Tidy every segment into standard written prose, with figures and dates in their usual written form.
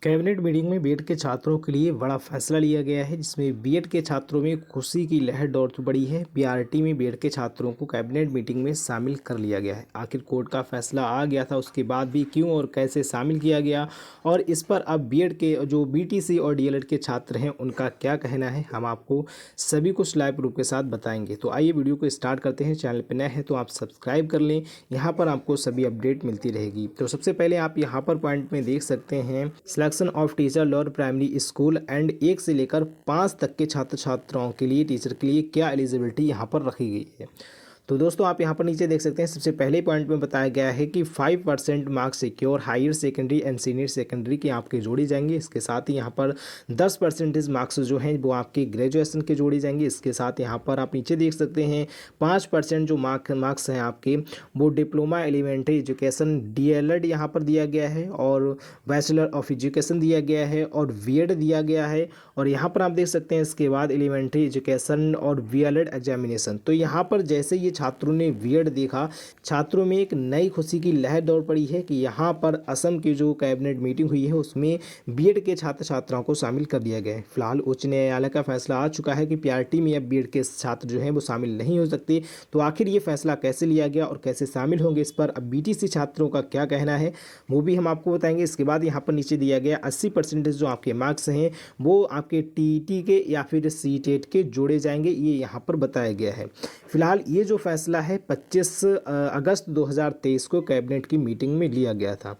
Cabinet meeting में BEd के छात्रों के लिए बड़ा फैसला लिया गया है, जिसमें बीएड के छात्रों में खुशी की लहर दौड़ पड़ी है। बीआरटी में बीएड के छात्रों को कैबिनेट मीटिंग में शामिल कर लिया गया है। आखिर कोर्ट का फैसला आ गया था, उसके बाद भी क्यों और कैसे शामिल किया गया, और इस पर अब बीएड के जो बीटीसी और डीएलएड के छात्र हैं उनका क्या कहना है, हम आपको सभी कुछ लाइव प्रूफ के साथ बताएंगे। तो आइए वीडियो को स्टार्ट करते हैं। चैनल पर नए हैं तो आप सब्सक्राइब कर लें, यहाँ पर आपको सभी अपडेट मिलती रहेगी। तो सबसे पहले आप यहाँ पर पॉइंट में देख सकते हैं selection of teacher lower primary school and 1 से लेकर 5 तक के छात्र छात्राओं के लिए टीचर के लिए क्या एलिजिबिलिटी यहाँ पर रखी गई है। तो दोस्तों आप यहाँ पर नीचे देख सकते हैं, सबसे पहले पॉइंट में बताया गया है कि 5% marks secure higher secondary and senior secondary के आपके जोड़े जाएंगे। इसके साथ ही यहाँ पर 10% मार्क्स जो हैं वो आपके ग्रेजुएशन के जोड़े जाएंगे। इसके साथ यहाँ पर आप नीचे देख सकते हैं 5% जो मार्क्स हैं आपके वो डिप्लोमा एलिमेंट्री एजुकेशन डीएलएड यहाँ पर दिया गया है, और बैचलर ऑफ एजुकेशन दिया गया है, और बीएड दिया गया है। और यहाँ पर आप देख सकते हैं इसके बाद एलिमेंट्री एजुकेशन और बीएलएड एग्जामिनेशन। तो यहाँ पर जैसे ये छात्रों ने बीएड देखा, छात्रों में एक नई खुशी की लहर दौड़ पड़ी है कि यहाँ पर असम की जो कैबिनेट मीटिंग हुई है उसमें बीएड के छात्र छात्राओं को शामिल कर दिया गया है। फिलहाल उच्च न्यायालय का फैसला आ चुका है कि पीआरटी में अब बीएड के छात्र जो हैं वो शामिल नहीं हो सकते। तो आखिर ये फैसला कैसे लिया गया और कैसे शामिल होंगे, इस पर अब बीटीसी छात्रों का क्या कहना है वो भी हम आपको बताएंगे। इसके बाद यहाँ पर नीचे दिया गया 80% जो आपके मार्क्स हैं वो आपके टीईटी के या फिर सीटेट के जोड़े जाएंगे, ये यहाँ पर बताया गया है। फिलहाल ये जो फैसला है 25 अगस्त 2023 को कैबिनेट की मीटिंग में लिया गया था।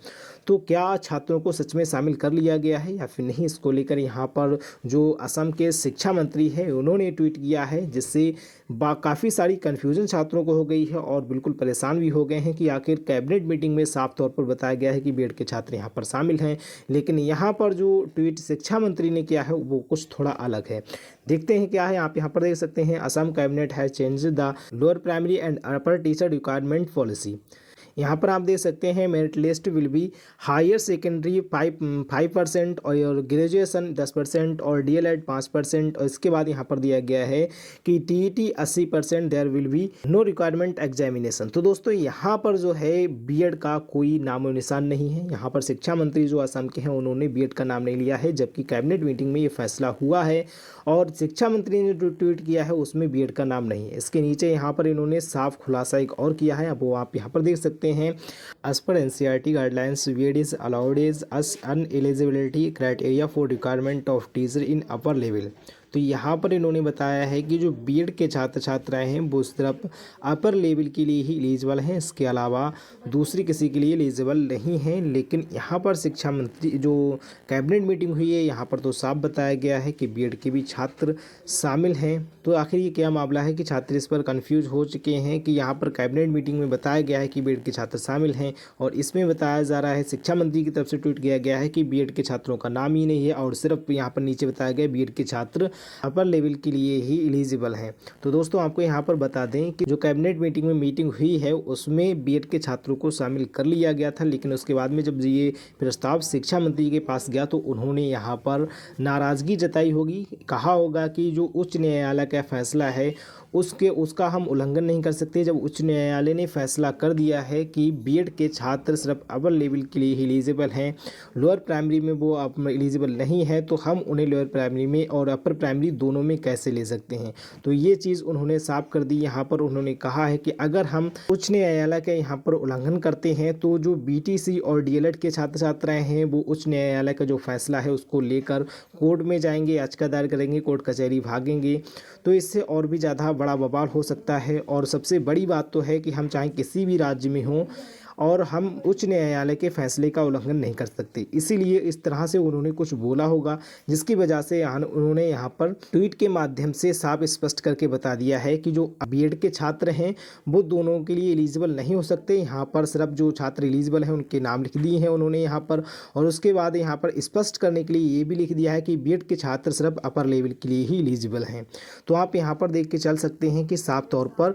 तो क्या छात्रों को सच में शामिल कर लिया गया है या फिर नहीं, इसको लेकर यहाँ पर जो असम के शिक्षा मंत्री हैं उन्होंने ट्वीट किया है, जिससे काफ़ी सारी कन्फ्यूजन छात्रों को हो गई है और बिल्कुल परेशान भी हो गए हैं कि आखिर कैबिनेट मीटिंग में साफ तौर पर बताया गया है कि बीएड के छात्र यहाँ पर शामिल हैं, लेकिन यहाँ पर जो ट्वीट शिक्षा मंत्री ने किया है वो कुछ थोड़ा अलग है। देखते हैं क्या है। आप यहाँ पर देख सकते हैं असम कैबिनेट है change the lower primary and upper teacher requirement policy. यहाँ पर आप देख सकते हैं merit list will be higher secondary 5% और ग्रेजुएशन 10% और डीएलएड 5%। और इसके बाद यहाँ पर दिया गया है कि TET 80%, there will be no requirement examination. तो दोस्तों यहाँ पर जो है बीएड का कोई नामो निशान नहीं है। यहाँ पर शिक्षा मंत्री जो असम के हैं उन्होंने बीएड का नाम नहीं लिया है, जबकि कैबिनेट मीटिंग में ये फैसला हुआ है और शिक्षा मंत्री ने जो ट्वीट किया है उसमें बीएड का नाम नहीं है। इसके नीचे यहाँ पर इन्होंने साफ खुलासा एक और किया है, अब वो आप यहाँ पर देख सकते हैं। एज पर NCERT guidelines BEd is allowed as an eligibility criteria for requirement of teacher in upper level. तो यहाँ पर इन्होंने बताया है कि जो बीएड के छात्र छात्राएं हैं वो सिर्फ अपर लेवल के लिए ही एलिजिबल हैं, इसके अलावा दूसरी किसी के लिए एलिजिबल नहीं हैं। लेकिन यहाँ पर शिक्षा मंत्री जो कैबिनेट मीटिंग हुई है यहाँ पर तो साफ बताया गया है कि बीएड के भी छात्र शामिल हैं। तो आखिर ये क्या मामला है कि छात्र इस पर कन्फ्यूज हो चुके हैं कि यहाँ पर कैबिनेट मीटिंग में बताया गया है कि बीएड के छात्र शामिल हैं, और इसमें बताया जा रहा है शिक्षा मंत्री की तरफ से ट्वीट किया गया है कि बीएड के छात्रों का नाम ही नहीं है, और सिर्फ यहाँ पर नीचे बताया गया बीएड के छात्र अपर लेवल के लिए ही एलिजिबल हैं। तो दोस्तों आपको यहाँ पर बता दें कि जो कैबिनेट मीटिंग में मीटिंग हुई है उसमें बीएड के छात्रों को शामिल कर लिया गया था, लेकिन उसके बाद में जब ये प्रस्ताव शिक्षा मंत्री के पास गया तो उन्होंने यहाँ पर नाराज़गी जताई होगी, कहा होगा कि जो उच्च न्यायालय का फैसला है उसका हम उल्लंघन नहीं कर सकते। जब उच्च न्यायालय ने फैसला कर दिया है कि बीएड के छात्र सिर्फ अपर लेवल के लिए ही एलिजिबल हैं, लोअर प्राइमरी में वो एलिजिबल नहीं है, तो हम उन्हें लोअर प्राइमरी में और अपर प्राइमरी दोनों में कैसे ले सकते हैं। तो ये चीज़ उन्होंने साफ कर दी। यहाँ पर उन्होंने कहा है कि अगर हम उच्च न्यायालय का यहाँ पर उल्लंघन करते हैं तो जो बीटीसी और डीएलएड के छात्र छात्राएं हैं वो उच्च न्यायालय का जो फैसला है उसको लेकर कोर्ट में जाएंगे, याचिका दायर करेंगे, कोर्ट कचहरी भागेंगे। तो इससे और भी ज़्यादा बड़ा बवाल हो सकता है। और सबसे बड़ी बात तो है कि हम चाहे किसी भी राज्य में हों और हम उच्च न्यायालय के फैसले का उल्लंघन नहीं कर सकते, इसीलिए इस तरह से उन्होंने कुछ बोला होगा, जिसकी वजह से उन्होंने यहाँ पर ट्वीट के माध्यम से साफ स्पष्ट करके बता दिया है कि जो बीएड के छात्र हैं वो दोनों के लिए एलिजिबल नहीं हो सकते। यहाँ पर सिर्फ जो छात्र एलिजिबल हैं उनके नाम लिख दिए हैं उन्होंने यहाँ पर, और उसके बाद यहाँ पर स्पष्ट करने के लिए ये भी लिख दिया है कि बीएड के छात्र सिर्फ अपर लेवल के लिए ही एलिजिबल हैं। तो आप यहाँ पर देख के चल सकते हैं कि साफ तौर पर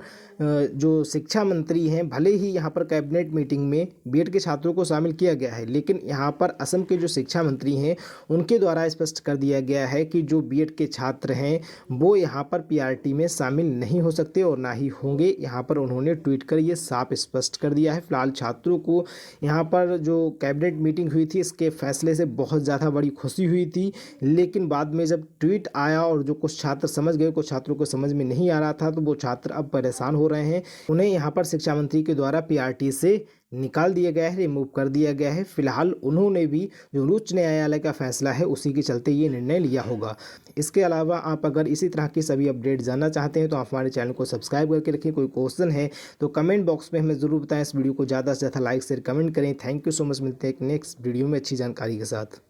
जो शिक्षा मंत्री हैं भले ही यहाँ पर कैबिनेट मीटिंग मीटिंग में बीएड के छात्रों को शामिल किया गया है, लेकिन यहाँ पर असम के जो शिक्षा मंत्री हैं उनके द्वारा स्पष्ट कर दिया गया है कि जो बीएड के छात्र हैं वो यहाँ पर पीआरटी में शामिल नहीं हो सकते और ना ही होंगे। यहाँ पर उन्होंने ट्वीट कर ये साफ स्पष्ट कर दिया है। फिलहाल छात्रों को यहाँ पर जो कैबिनेट मीटिंग हुई थी इसके फैसले से बहुत ज़्यादा बड़ी खुशी हुई थी, लेकिन बाद में जब ट्वीट आया और जो कुछ छात्र समझ गए, कुछ छात्रों को समझ में नहीं आ रहा था, तो वो छात्र अब परेशान हो रहे हैं। उन्हें यहाँ पर शिक्षा मंत्री के द्वारा पीआरटी से निकाल दिया गया है, रिमूव कर दिया गया है। फिलहाल उन्होंने भी जो उच्च न्यायालय का फैसला है उसी के चलते ये निर्णय लिया होगा। इसके अलावा आप अगर इसी तरह की सभी अपडेट जानना चाहते हैं तो आप हमारे चैनल को सब्सक्राइब करके रखें। कोई क्वेश्चन है तो कमेंट बॉक्स में हमें ज़रूर बताएं। इस वीडियो को ज़्यादा से ज़्यादा लाइक शेयर कमेंट करें। Thank you so much. मिलते हैं एक नेक्स्ट वीडियो में अच्छी जानकारी के साथ।